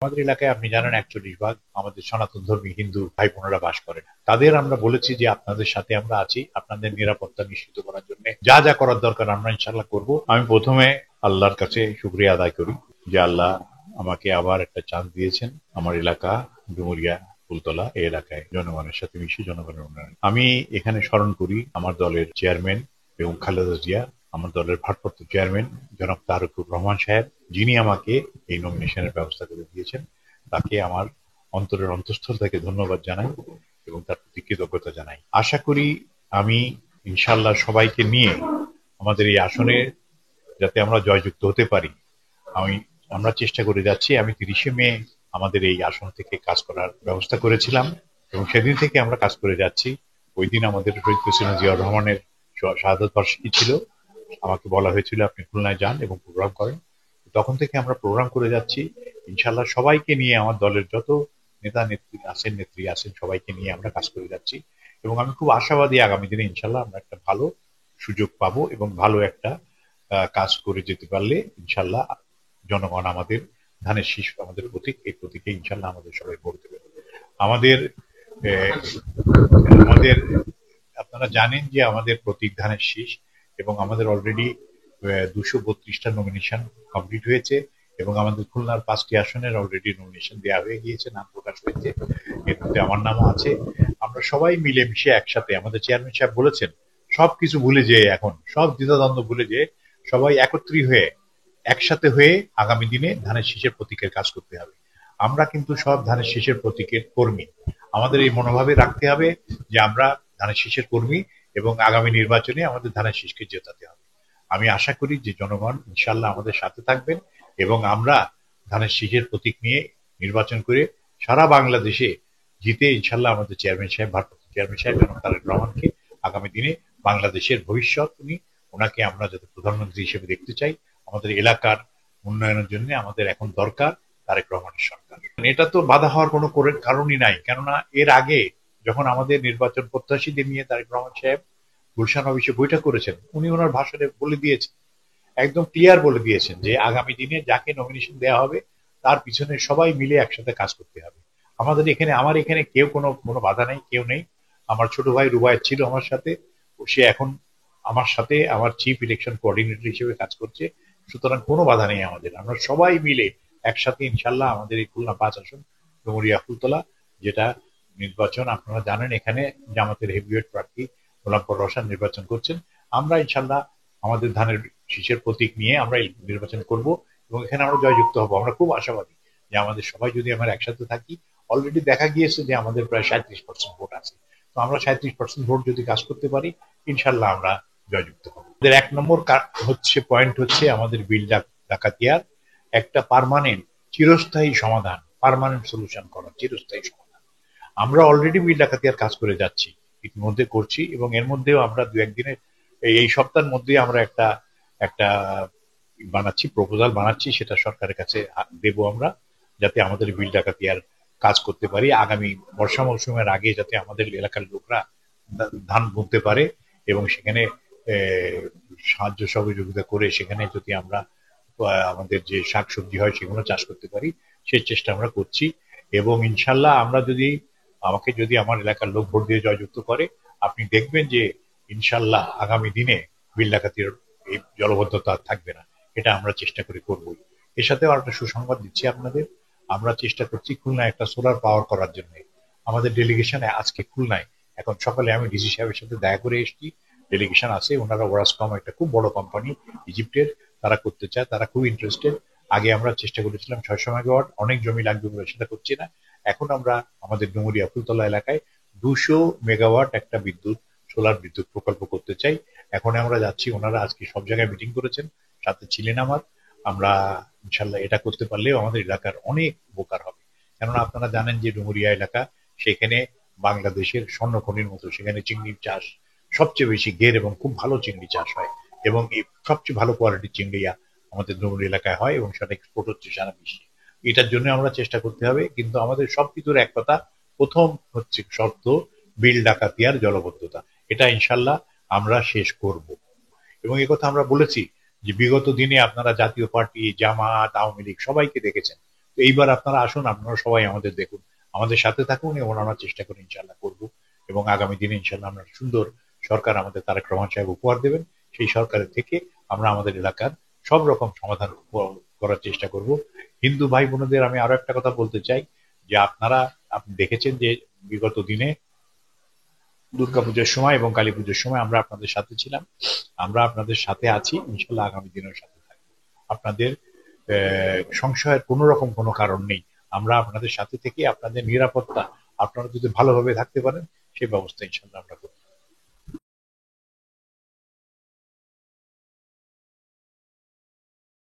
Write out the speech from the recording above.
আমাদের এলাকায় আপনি জানেন 41 ভাগ আমাদের সনাতন ধর্মী হিন্দু ভাই বোনেরা বাস করেন। তাদের আমরা বলেছি যে আপনাদের সাথে আমরা আছি, আপনাদের নিরাপত্তা নিশ্চিত করার জন্য যা যা করার দরকার আমরা ইনশাল্লাহ করব। আমি প্রথমে আল্লাহর কাছে শুকরিয়া আদায় করি যে আল্লাহ আমাকে আবার একটা চান্স দিয়েছেন। আমার এলাকা ডুমুরিয়া ফুলতলা এই এলাকায় জনগণের সাথে মিশে জনগণের উন্নয়ন। আমি এখানে স্মরণ করি আমার দলের চেয়ারম্যান এবং খালেদা জিয়া, আমার দলের ভারপ্রাপ্ত চেয়ারম্যান জনাব তারেকুর রহমান সাহেব, যিনি আমাকে এই নমিনেশনের ব্যবস্থা করে দিয়েছেন। তাকে আমার অন্তরের অন্তঃস্থল থেকে ধন্যবাদ জানাই এবং তার প্রতি কৃতজ্ঞতা জানাই। আশা করি আমি ইনশাল্লাহ সবাইকে নিয়ে আমাদের এই আসনে যাতে আমরা জয়যুক্ত হতে পারি, আমরা চেষ্টা করে যাচ্ছি। আমি 30শে মে আমাদের এই আসন থেকে কাজ করার ব্যবস্থা করেছিলাম এবং সেদিন থেকে আমরা কাজ করে যাচ্ছি। ওই দিন আমাদের শহীদ প্রেসিডেন্ট জিয়াউর রহমানের শাহাদত বার্ষিকী ছিল। আমাকে বলা হয়েছিল আপনি খুলনায় যান এবং প্রোগ্রাম করেন। তখন থেকে আমরা প্রোগ্রাম করে যাচ্ছি। ইনশাল্লাহ সবাইকে নিয়ে আমার দলের যত নেত্রী আছেন সবাইকে নিয়ে আমরা কাজ করে যাচ্ছি এবং আমি খুব আশাবাদী আগামী দিনে ইনশাল্লাহ আমরা একটা ভালো সুযোগ পাবো এবং ভালো একটা কাজ করে যেতে পারলে ইনশাল্লাহ জনগণ আমাদের ধানের শীষ আমাদের প্রতীক, এই প্রতীকে ইনশাল্লাহ আমাদের সবাই ভোট দেবে। আমাদের আহ, আমাদের আপনারা জানেন যে আমাদের প্রতীক ধানের শীষ এবং আমাদের অলরেডি 232টা নমিনেশন কমপ্লিট হয়েছে এবং আমাদের খুলনার 5টি আসনের অলরেডি নমিনেশন দেওয়া হয়ে গিয়েছে, নাম প্রকাশ হয়েছে, এর মধ্যে আমার নামও আছে। আমরা সবাই মিলেমিশে একসাথে, আমাদের চেয়ারম্যান সাহেব বলেছেন সবকিছু ভুলে যেয়ে, এখন সব দ্বিধাদ্বন্দ্ব ভুলে যেয়ে সবাই একত্রিত হয়ে একসাথে হয়ে আগামী দিনে ধানের শীষের প্রতীকের কাজ করতে হবে। আমরা কিন্তু সব ধানের শীষের প্রতীকের কর্মী। আমাদের এই মনোভাবে রাখতে হবে যে আমরা ধানের শীষের কর্মী এবং আগামী নির্বাচনে আমাদের ধানের শীষকে জেতাতে হবে। আমি আশা করি যে জনগণ ইনশাল্লাহ আমাদের সাথে থাকবেন এবং আমরা ধানের শীষের প্রতীক নিয়ে নির্বাচন করে সারা বাংলাদেশে জিতে ইনশাল্লাহ আমাদের চেয়ারম্যান সাহেব, ভারপ্রাপ্ত চেয়ারম্যান সাহেব জনাব তারেক রহমানকে আগামী দিনে বাংলাদেশের ভবিষ্যৎ ওনাকে আমরা যাতে প্রধানমন্ত্রী হিসেবে দেখতে চাই। আমাদের এলাকার উন্নয়নের জন্য আমাদের এখন দরকার তারেক রহমানের সরকার। এটা তো বাধা হওয়ার কোনো কারণই নাই, কেননা এর আগে যখন আমাদের নির্বাচন প্রত্যাশীদের নিয়ে তারেক রহমান সাহেব গুলশান অফিসে বৈঠক করেছেন, উনি ওনার ভাষণে বলে দিয়েছেন, একদম ক্লিয়ার বলে দিয়েছেন যে আগামী দিনে যাকে নমিনেশন দেওয়া হবে তার পিছনে সবাই মিলে একসাথে কাজ করতে হবে। আমার এখানে কেউ কোনো কোনো বাধা নেই, কেউ নেই। আমার ছোট ভাই রুবায়েত ছিল আমার সাথে, সে এখন আমার সাথে আমার চিফ ইলেকশন কোঅর্ডিনেটর হিসেবে কাজ করছে। সুতরাং কোনো বাধা নেই আমাদের, আমরা সবাই মিলে একসাথে ইনশাল্লাহ আমাদের এই খুলনা 5 আসন ডুমুরিয়া ফুলতলা যেটা নির্বাচন আপনারা জানেন, এখানে জামাতের হেভিওয়েট প্রার্থী গোলাম পরর রওশন নির্বাচন করছেন। আমরা ইনশাল্লাহ আমাদের ধানের শীষের প্রতীক নিয়ে আমরা এই নির্বাচন করব এবং এখানে আমরা জয়যুক্ত হব। আমরা খুব আশাবাদী যে আমাদের সবাই যদি আমরা একসাথে থাকি, অলরেডি দেখা গিয়েছে যে আমাদের প্রায় 37% ভোট আছে। তো আমরা 37% ভোট যদি কাজ করতে পারি ইনশাল্লাহ আমরা জয়যুক্ত হব। আমাদের 1 নম্বর পয়েন্ট হচ্ছে আমাদের বিল ডাকাতিয়ার একটা পার্মানেন্ট চিরস্থায়ী সমাধান, পার্মানেন্ট সলিউশন করা, চিরস্থায়ী সমাধান। আমরা অলরেডি বিল ডাকাতিয়ার কাজ করে যাচ্ছি, ইতিমধ্যে করছি এবং এর মধ্যেও আমরা 2-1 দিনের এই সপ্তাহের মধ্যে আমরা একটা একটা প্রপোজাল বানাচ্ছি, সেটা সরকারের কাছে দেব আমরা, যাতে আমাদের বিল ডাকাতিয়ার কাজ করতে পারি আগামী বর্ষা মৌসুমের আগে, যাতে আমাদের এলাকার লোকরা ধান বুনতে পারে এবং সেখানে সাহায্য সহযোগিতা করে সেখানে যদি আমরা আমাদের যে শাকসবজি হয় সেগুলো চাষ করতে পারি, সেই চেষ্টা আমরা করছি। এবং ইনশাল্লাহ আমাকে যদি আমার এলাকার লোক ভোট দিয়ে জয়যুক্ত করে, আপনি দেখবেন যে ইনশাল্লাহ আগামী দিনে বিল ডাকাতির এই জলবদ্ধতা থাকবে না। এটা আমরা চেষ্টা করে করবই। এর সাথেও একটা সুসংবাদ দিচ্ছি আপনাদের, আমরা চেষ্টা করছি খুলনায় একটা সোলার পাওয়ার করার জন্য। আমাদের ডেলিগেশনে আজকে খুলনায়, এখন সকালে আমি ডিসি সাহেবের সাথে দেখা করে এসেছি, ডেলিগেশন আছে, ওনারা ওরাসকম একটা খুব বড় কোম্পানি ইজিপ্টের, তারা করতে চায়, তারা খুব ইন্টারেস্টেড। আগে আমরা চেষ্টা করেছিলাম 600 মেগাওয়াট, অনেক জমি লাগবে বলে সেটা করছি না। এখন আমরা আমাদের ডুমুরিয়া ফুলতলা এলাকায় 200 মেগাওয়াট একটা সোলার বিদ্যুৎ প্রকল্প করতে চাই। এখন আমরা যাচ্ছি, ওনারা আজকে সব জায়গায় মিটিং করেছেন, সাথে ছিলেন আমার। আমরা ইনশাল্লাহ এটা করতে পারলেও আমাদের এলাকার অনেক উপকার হবে। কেননা আপনারা জানেন যে ডুমুরিয়া এলাকা, সেখানে বাংলাদেশের স্বর্ণখনির মতো সেখানে চিংড়ির চাষ সবচেয়ে বেশি, গের এবং খুব ভালো চিংড়ি চাষ হয় এবং এই সবচেয়ে ভালো কোয়ালিটির চিংড়িয়া আমাদের ডুমুরিয়া এলাকায় হয় এবং সেটা এক্সপোর্ট হচ্ছে সারা বিশ্বে। এটার জন্য আমরা চেষ্টা করতে হবে, কিন্তু আমাদের সবকিছুর এক কথা, প্রথম হচ্ছে শর্ত বিল ডাকাতিয়ার জলবদ্ধতা। এটা ইনশাল্লাহ আমরা শেষ করব এবং একথা আমরা বলেছি যে বিগত দিনে আপনারা জাতীয় পার্টি, জামাত, আওয়ামী লীগ সবাইকে দেখেছেন তো এইবার আপনারা আসুন, আপনারা সবাই আমাদের দেখুন, আমাদের সাথে থাকুন এবং আমরা চেষ্টা করি ইনশাল্লাহ করব। এবং আগামী দিনে ইনশাল্লাহ আমরা সুন্দর সরকার আমাদের তারেক রহমান সাহেব উপহার দেবেন। সেই সরকারের থেকে আমরা আমাদের এলাকার সব রকম সমাধান করার চেষ্টা করব। হিন্দু ভাই বোনদের আমি আরো একটা কথা বলতে চাই, যে আপনি দেখেছেন যে বিগত দিনে দুর্গাপূজার সময় এবং কালী পুজোর সময় আমরা আপনাদের সাথে ছিলাম, আমরা আপনাদের সাথে আছি, ইনশাল্লাহ আগামী দিনের সাথে থাকবো। আপনাদের সংশয়ের কোনো রকম কোনো কারণ নেই। আমরা আপনাদের সাথে থেকে আপনাদের নিরাপত্তা, আপনারা যদি ভালোভাবে থাকতে পারেন সেই ব্যবস্থা ইনশাল্লাহ আমরা করব।